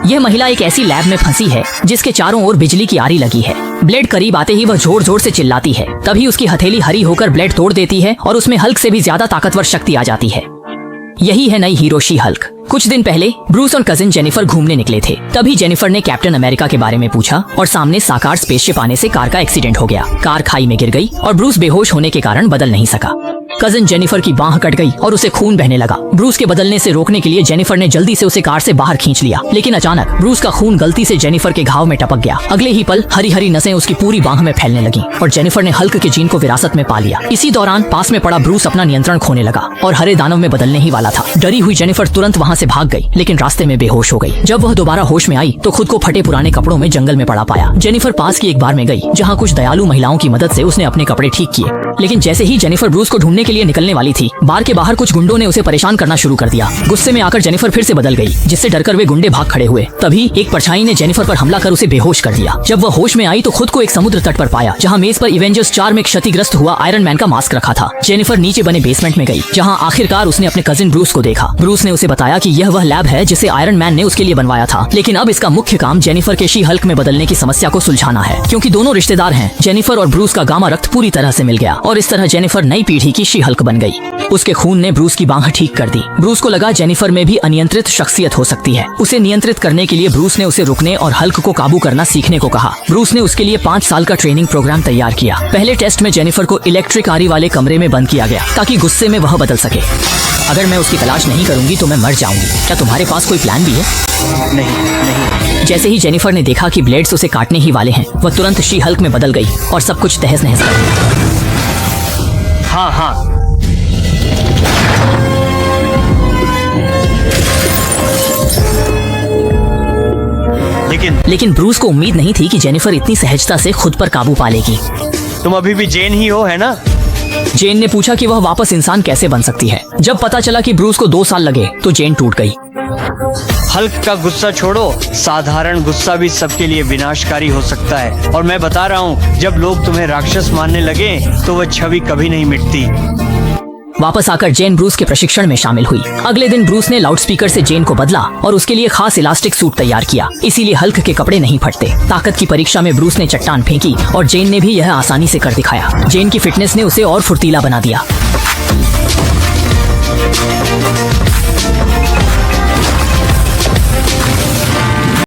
यह महिला एक ऐसी लैब में फंसी है जिसके चारों ओर बिजली की आरी लगी है। ब्लेड करीब आते ही वह जोर जोर से चिल्लाती है। तभी उसकी हथेली हरी होकर ब्लेड तोड़ देती है और उसमें हल्क से भी ज्यादा ताकतवर शक्ति आ जाती है। यही है नई हीरो शी हल्क। कुछ दिन पहले ब्रूस और कजिन जेनिफर घूमने निकले थे। तभी जेनिफर ने कैप्टन अमेरिका के बारे में पूछा और सामने साकार स्पेसशिप आने से कार का एक्सीडेंट हो गया। कार खाई में गिर गई और ब्रूस बेहोश होने के कारण बदल नहीं सका। कजिन जेनिफर की बांह कट गई और उसे खून बहने लगा। ब्रूस के बदलने से रोकने के लिए जेनिफर ने जल्दी से उसे कार से बाहर खींच लिया, लेकिन अचानक ब्रूस का खून गलती से जेनिफर के घाव में टपक गया। अगले ही पल हरी हरी नसें उसकी पूरी बांह में फैलने लगी और जेनिफर ने हल्क के जीन को विरासत में पा लिया। इसी दौरान पास में पड़ा ब्रूस अपना नियंत्रण खोने लगा और हरे दानव में बदलने ही वाला था। डरी हुई जेनिफर तुरंत वहाँ से भाग गई, लेकिन रास्ते में बेहोश हो गई। जब वह दोबारा होश में आई तो खुद को फटे पुराने कपड़ों में जंगल में पड़ा पाया। जेनिफर पास की एक बार में गई जहाँ कुछ दयालु महिलाओं की मदद से उसने अपने कपड़े ठीक किए, लेकिन जैसे ही जेनिफर ब्रूस को ढूंढने के लिए निकलने वाली थी, बार के बाहर कुछ गुंडों ने उसे परेशान करना शुरू कर दिया। गुस्से में आकर जेनिफर फिर से बदल गई, जिससे डरकर वे गुंडे भाग खड़े हुए। तभी एक परछाई ने जेनिफर पर हमला कर उसे बेहोश कर दिया। जब वह होश में आई तो खुद को एक समुद्र तट पर पाया, जहाँ मेज पर इवेंजर्स 4 में क्षतिग्रस्त हुआ आयरन मैन का मास्क रखा था। जेनिफर नीचे बने बेसमेंट में गई, जहाँ आखिरकार उसने अपने कजिन ब्रूस को देखा। ब्रूस ने उसे बताया कि यह वह लैब है जिसे आयरन मैन ने उसके लिए बनवाया था, लेकिन अब इसका मुख्य काम जेनिफर के शी हल्क में बदलने की समस्या को सुलझाना है। क्योंकि दोनों रिश्तेदार हैं, जेनिफर और ब्रूस का गामा रक्त पूरी तरह से मिल गया और इस तरह जेनिफर नई पीढ़ी की शी हल्क बन गई। उसके खून ने ब्रूस की बांह ठीक कर दी। ब्रूस को लगा जेनिफर में भी अनियंत्रित शख्सियत हो सकती है। उसे नियंत्रित करने के लिए ब्रूस ने उसे रुकने और हल्क को काबू करना सीखने को कहा। ब्रूस ने उसके लिए 5 साल का ट्रेनिंग प्रोग्राम तैयार किया। पहले टेस्ट में जेनिफर को इलेक्ट्रिक आरी वाले कमरे में बंद किया गया ताकि गुस्से में वह बदल सके। अगर मैं उसकी तलाश नहीं करूंगी तो मैं मर जाऊंगी। क्या तुम्हारे पास कोई प्लान भी है? नहीं। जैसे ही जेनिफर ने देखा कि ब्लेड्स उसे काटने ही वाले हैं, वह तुरंत शी हल्क में बदल गई और सब कुछ तहस नहस कर दिया। हाँ। लेकिन ब्रूस को उम्मीद नहीं थी कि जेनिफर इतनी सहजता से खुद पर काबू पा लेगी। तुम अभी भी जेन ही हो, है ना? जेन ने पूछा कि वह वापस इंसान कैसे बन सकती है। जब पता चला कि ब्रूस को 2 साल लगे तो जेन टूट गई। हल्क का गुस्सा छोड़ो, साधारण गुस्सा भी सबके लिए विनाशकारी हो सकता है। और मैं बता रहा हूँ, जब लोग तुम्हें राक्षस मानने लगे तो वह छवि कभी नहीं मिटती। वापस आकर जेन ब्रूस के प्रशिक्षण में शामिल हुई। अगले दिन ब्रूस ने लाउडस्पीकर से जेन को बदला और उसके लिए खास इलास्टिक सूट तैयार किया, इसीलिए हल्क के कपड़े नहीं फटते। ताकत की परीक्षा में ब्रूस ने चट्टान फेंकी और जेन ने भी यह आसानी से कर दिखाया। जेन की फिटनेस ने उसे और फुर्तीला बना दिया।